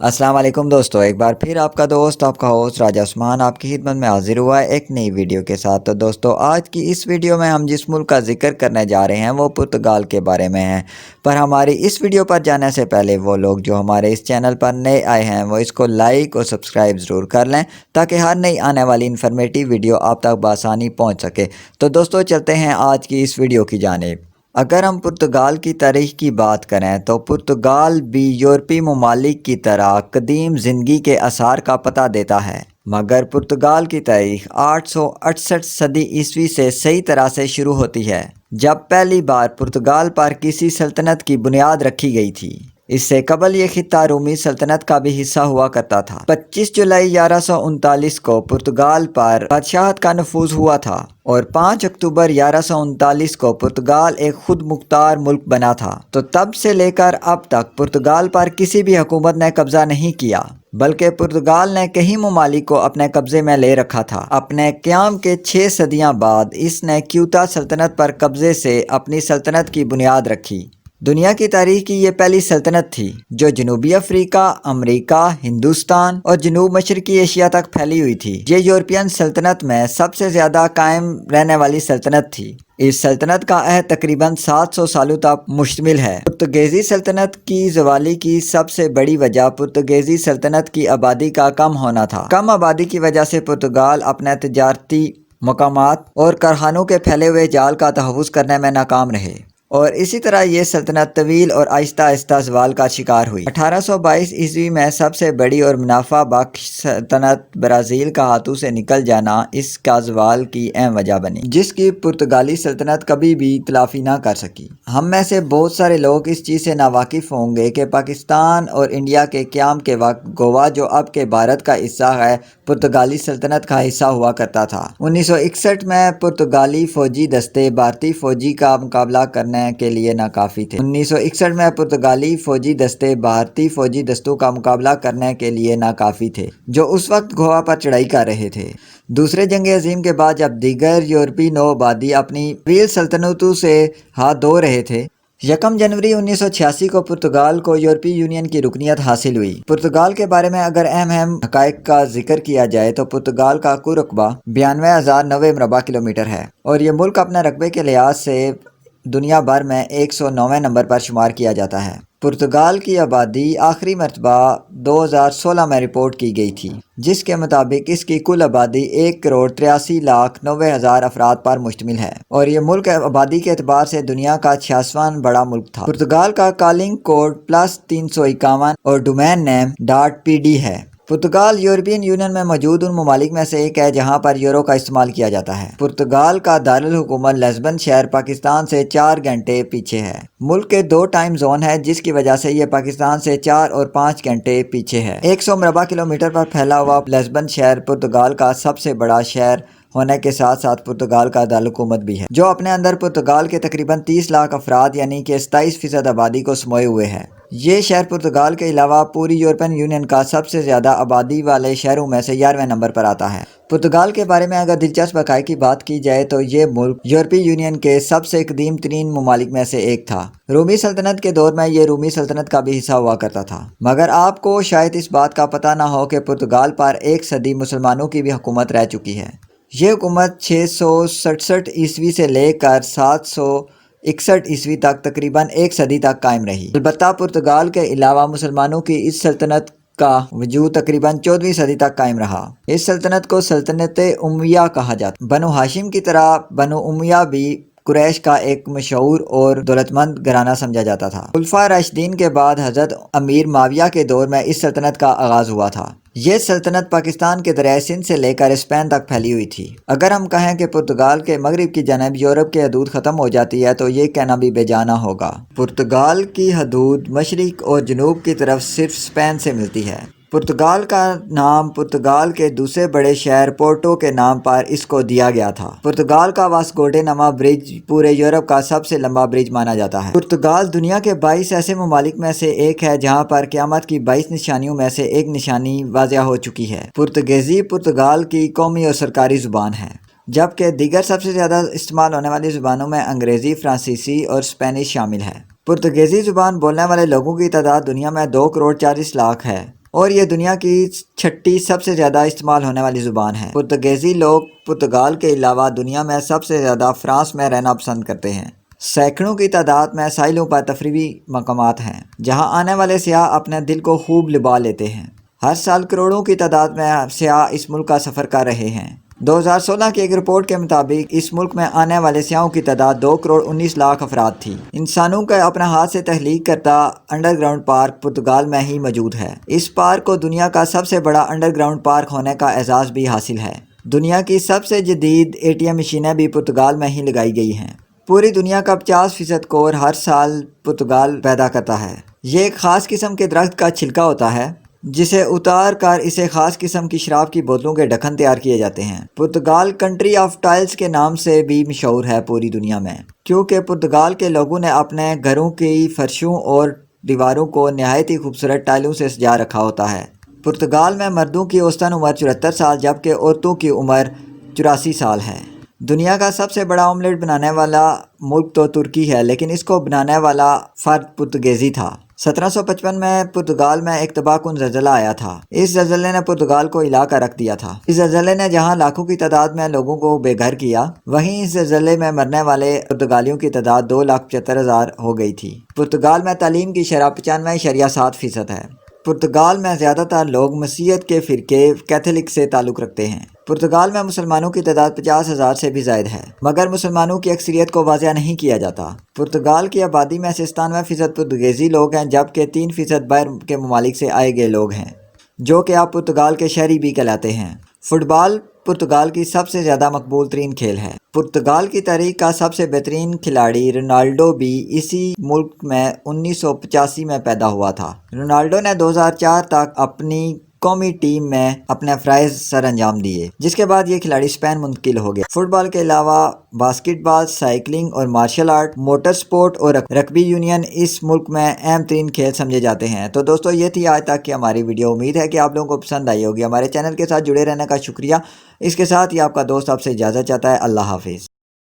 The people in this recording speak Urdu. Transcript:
السلام علیکم دوستو، ایک بار پھر آپ کا دوست آپ کا ہوسٹ راجہ عثمان آپ کی خدمت میں حاضر ہوا ہے ایک نئی ویڈیو کے ساتھ۔ تو دوستو آج کی اس ویڈیو میں ہم جس ملک کا ذکر کرنے جا رہے ہیں وہ پرتگال کے بارے میں ہیں۔ پر ہماری اس ویڈیو پر جانے سے پہلے وہ لوگ جو ہمارے اس چینل پر نئے آئے ہیں وہ اس کو لائک اور سبسکرائب ضرور کر لیں تاکہ ہر نئی آنے والی انفارمیٹیو ویڈیو آپ تک بآسانی پہنچ سکے۔ تو دوستو چلتے ہیں آج کی اس ویڈیو کی جانب۔ اگر ہم پرتگال کی تاریخ کی بات کریں تو پرتگال بھی یورپی ممالک کی طرح قدیم زندگی کے آثار کا پتہ دیتا ہے، مگر پرتگال کی تاریخ 868 صدی عیسوی سے صحیح طرح سے شروع ہوتی ہے، جب پہلی بار پرتگال پر کسی سلطنت کی بنیاد رکھی گئی تھی۔ اس سے قبل یہ خطہ رومی سلطنت کا بھی حصہ ہوا کرتا تھا۔ 25 جولائی 1139 کو پرتگال پر بادشاہت کا نفوذ ہوا تھا اور 5 اکتوبر 1139 کو پرتگال ایک خود مختار ملک بنا تھا۔ تو تب سے لے کر اب تک پرتگال پر کسی بھی حکومت نے قبضہ نہیں کیا، بلکہ پرتگال نے کئی ممالک کو اپنے قبضے میں لے رکھا تھا۔ اپنے قیام کے 6 صدیاں بعد اس نے کیوتا سلطنت پر قبضے سے اپنی سلطنت کی بنیاد رکھی۔ دنیا کی تاریخ کی یہ پہلی سلطنت تھی جو جنوبی افریقہ، امریکہ، ہندوستان اور جنوب مشرقی ایشیا تک پھیلی ہوئی تھی۔ یہ یورپین سلطنت میں سب سے زیادہ قائم رہنے والی سلطنت تھی۔ اس سلطنت کا عہد تقریباً 700 سالوں تک مشتمل ہے۔ پرتگالی سلطنت کی زوالی کی سب سے بڑی وجہ پرتگالی سلطنت کی آبادی کا کم ہونا تھا۔ کم آبادی کی وجہ سے پرتگال اپنے تجارتی مقامات اور کارخانوں کے پھیلے ہوئے جال کا تحفظ کرنے میں ناکام رہے، اور اسی طرح یہ سلطنت طویل اور آہستہ آہستہ زوال کا شکار ہوئی۔ 1822 عیسوی میں سب سے بڑی اور منافع بخش سلطنت برازیل کا ہاتھوں سے نکل جانا اس کا زوال کی اہم وجہ بنی، جس کی پرتگالی سلطنت کبھی بھی تلافی نہ کر سکی۔ ہم میں سے بہت سارے لوگ اس چیز سے ناواقف ہوں گے کہ پاکستان اور انڈیا کے قیام کے وقت گوا، جو اب کے بھارت کا حصہ ہے، پرتگالی سلطنت کا حصہ ہوا کرتا تھا۔ 1961 میں پرتگالی فوجی دستے بھارتی فوجی کا مقابلہ کرنے کے لیے ناکافی تھے۔ 1961 میں پرتگالی فوجی دستے بھارتی فوجی دستوں کا مقابلہ کرنے کے لیے ناکافی تھے، جو اس وقت گوا پر چڑھائی کر رہے تھے۔ دوسرے جنگ عظیم کے بعد جب دیگر یورپی نو آبادی اپنی طویل سلطنتوں سے ہاتھ دھو رہے تھے، 1 جنوری 1986 کو پرتگال کو یورپی یونین کی رکنیت حاصل ہوئی۔ پرتگال کے بارے میں اگر اہم حقائق کا ذکر کیا جائے تو پرتگال کا کل رقبہ 92,090 مربع کلومیٹر ہے، اور یہ ملک اپنے رقبے کے لحاظ سے دنیا بھر میں 109ویں نمبر پر شمار کیا جاتا ہے۔ پرتگال کی آبادی آخری مرتبہ 2016 میں رپورٹ کی گئی تھی، جس کے مطابق اس کی کل آبادی 1,83,90,000 افراد پر مشتمل ہے، اور یہ ملک آبادی کے اعتبار سے دنیا کا 66واں بڑا ملک تھا۔ پرتگال کا کالنگ کوڈ +351 اور ڈومین نیم .pd ہے۔ پرتگال یورپین یونین میں موجود ان ممالک میں سے ایک ہے جہاں پر یورو کا استعمال کیا جاتا ہے۔ پرتگال کا دارالحکومت لزبن شہر پاکستان سے 4 گھنٹے پیچھے ہے۔ ملک کے 2 ٹائم زون ہے، جس کی وجہ سے یہ پاکستان سے 4 اور 5 گھنٹے پیچھے ہے۔ 100 مربع کلومیٹر پر پھیلا ہوا لزبن شہر پرتگال کا سب سے بڑا شہر ہونے کے ساتھ ساتھ پرتگال کا دارالحکومت بھی ہے، جو اپنے اندر پرتگال کے تقریباً 30 لاکھ افراد یعنی کہ 27% آبادی کو سموئے ہوئے ہے۔ یہ شہر پرتگال کے علاوہ پوری یورپین یونین کا سب سے زیادہ آبادی والے شہروں میں سے 11ویں نمبر پر آتا ہے۔ پرتگال کے بارے میں اگر دلچسپ حقائق کی بات کی جائے تو یہ ملک یورپی یونین کے سب سے قدیم ترین ممالک میں سے ایک تھا۔ رومی سلطنت کے دور میں یہ رومی سلطنت کا بھی حصہ ہوا کرتا تھا، مگر آپ کو شاید اس بات کا پتہ نہ ہو کہ پرتگال پر 1 صدی مسلمانوں کی بھی حکومت رہ چکی ہے۔ یہ حکومت 667 عیسوی سے لے کر 761 عیسوی تک تقریباً 1 صدی تک قائم رہی۔ البتہ پرتگال کے علاوہ مسلمانوں کی اس سلطنت کا وجود تقریباً 14ویں صدی تک قائم رہا۔ اس سلطنت کو سلطنت امیہ کہا جاتا ہے۔ بنو ہاشم کی طرح بنو امیہ بھی قریش کا ایک مشہور اور دولت مند گھرانہ سمجھا جاتا تھا۔ خلفائے راشدین کے بعد حضرت امیر معاویہ کے دور میں اس سلطنت کا آغاز ہوا تھا۔ یہ سلطنت پاکستان کے دریائے سندھ سے لے کر اسپین تک پھیلی ہوئی تھی۔ اگر ہم کہیں کہ پرتگال کے مغرب کی جانب یورپ کی حدود ختم ہو جاتی ہے تو یہ کہنا بھی بے جا نہ ہوگا۔ پرتگال کی حدود مشرق اور جنوب کی طرف صرف اسپین سے ملتی ہے۔ پرتگال کا نام پرتگال کے دوسرے بڑے شہر پورٹو کے نام پر اس کو دیا گیا تھا۔ پرتگال کا واسکو ڈے گاما برج پورے یورپ کا سب سے لمبا برج مانا جاتا ہے۔ پرتگال دنیا کے 22 ایسے ممالک میں سے ایک ہے جہاں پر قیامت کی 22 نشانیوں میں سے ایک نشانی واضح ہو چکی ہے۔ پرتگیزی پرتگال کی قومی اور سرکاری زبان ہے، جبکہ دیگر سب سے زیادہ استعمال ہونے والی زبانوں میں انگریزی، فرانسیسی اور اسپینش شامل ہے۔ پرتگیزی زبان بولنے والے لوگوں کی تعداد دنیا میں 2,40,00,000 ہے، اور یہ دنیا کی 6ٹھی سب سے زیادہ استعمال ہونے والی زبان ہے۔ پرتگالی لوگ پرتگال کے علاوہ دنیا میں سب سے زیادہ فرانس میں رہنا پسند کرتے ہیں۔ سینکڑوں کی تعداد میں ساحلوں پر تفریحی مقامات ہیں جہاں آنے والے سیاح اپنے دل کو خوب لبھا لیتے ہیں۔ ہر سال کروڑوں کی تعداد میں سیاح اس ملک کا سفر کر رہے ہیں۔ 2016 کی ایک رپورٹ کے مطابق اس ملک میں آنے والے سیاحوں کی تعداد 2 کروڑ 19 لاکھ افراد تھی۔ انسانوں کا اپنے ہاتھ سے تخلیق کرتا انڈر گراؤنڈ پارک پرتگال میں ہی موجود ہے۔ اس پارک کو دنیا کا سب سے بڑا انڈر گراؤنڈ پارک ہونے کا اعزاز بھی حاصل ہے۔ دنیا کی سب سے جدید ATM مشینیں بھی پرتگال میں ہی لگائی گئی ہیں۔ پوری دنیا کا 50% کور ہر سال پرتگال پیدا کرتا ہے۔ یہ ایک خاص قسم کے درخت کا چھلکا ہوتا ہے جسے اتار کر اسے خاص قسم کی شراب کی بوتلوں کے ڈھکن تیار کیے جاتے ہیں۔ پرتگال کنٹری آف ٹائلز کے نام سے بھی مشہور ہے پوری دنیا میں، کیونکہ پرتگال کے لوگوں نے اپنے گھروں کی فرشوں اور دیواروں کو نہایت ہی خوبصورت ٹائلوں سے سجا رکھا ہوتا ہے۔ پرتگال میں مردوں کی اوسطاً عمر 74 سال جبکہ عورتوں کی عمر 84 سال ہے۔ دنیا کا سب سے بڑا آملیٹ بنانے والا ملک تو ترکی ہے، لیکن اس کو بنانے والا فرد پرتگیزی تھا۔ 1755 میں پرتگال میں ایک تباہ کن زلزلہ آیا تھا۔ اس زلزلے نے پرتگال کو ہلا کر رکھ دیا تھا۔ اس زلزلے نے جہاں لاکھوں کی تعداد میں لوگوں کو بے گھر کیا، وہیں اس زلزلے میں مرنے والے پرتگالیوں کی تعداد 2,75,000 ہو گئی تھی۔ پرتگال میں تعلیم کی شرح 95.7% ہے۔ پرتگال میں زیادہ تر لوگ مسیحیت کے فرقے کیتھولک سے تعلق رکھتے ہیں۔ پرتگال میں مسلمانوں کی تعداد 50,000 سے بھی زائد ہے، مگر مسلمانوں کی اکثریت کو واضح نہیں کیا جاتا۔ پرتگال کی آبادی میں 97% پرتگیزی لوگ ہیں جبکہ 3% باہر کے ممالک سے آئے گئے لوگ ہیں، جو کہ اب پرتگال کے شہری بھی کہلاتے ہیں۔ فٹ بال پرتگال کی سب سے زیادہ مقبول ترین کھیل ہے۔ پرتگال کی تاریخ کا سب سے بہترین کھلاڑی رونالڈو بھی اسی ملک میں 1985 میں پیدا ہوا تھا۔ رونالڈو نے 2004 تک اپنی قومی ٹیم میں اپنے فرائض سر انجام دیے، جس کے بعد یہ کھلاڑی اسپین منتقل ہو گیا۔ فٹ بال کے علاوہ باسکٹ بال، سائیکلنگ اور مارشل آرٹ، موٹر سپورٹ اور رگبی یونین اس ملک میں اہم ترین کھیل سمجھے جاتے ہیں۔ تو دوستو یہ تھی آج تک کی ہماری ویڈیو۔ امید ہے کہ آپ لوگوں کو پسند آئی ہوگی۔ ہمارے چینل کے ساتھ جڑے رہنے کا شکریہ۔ اس کے ساتھ ہی آپ کا دوست آپ سے اجازت چاہتا ہے۔ اللہ حافظ۔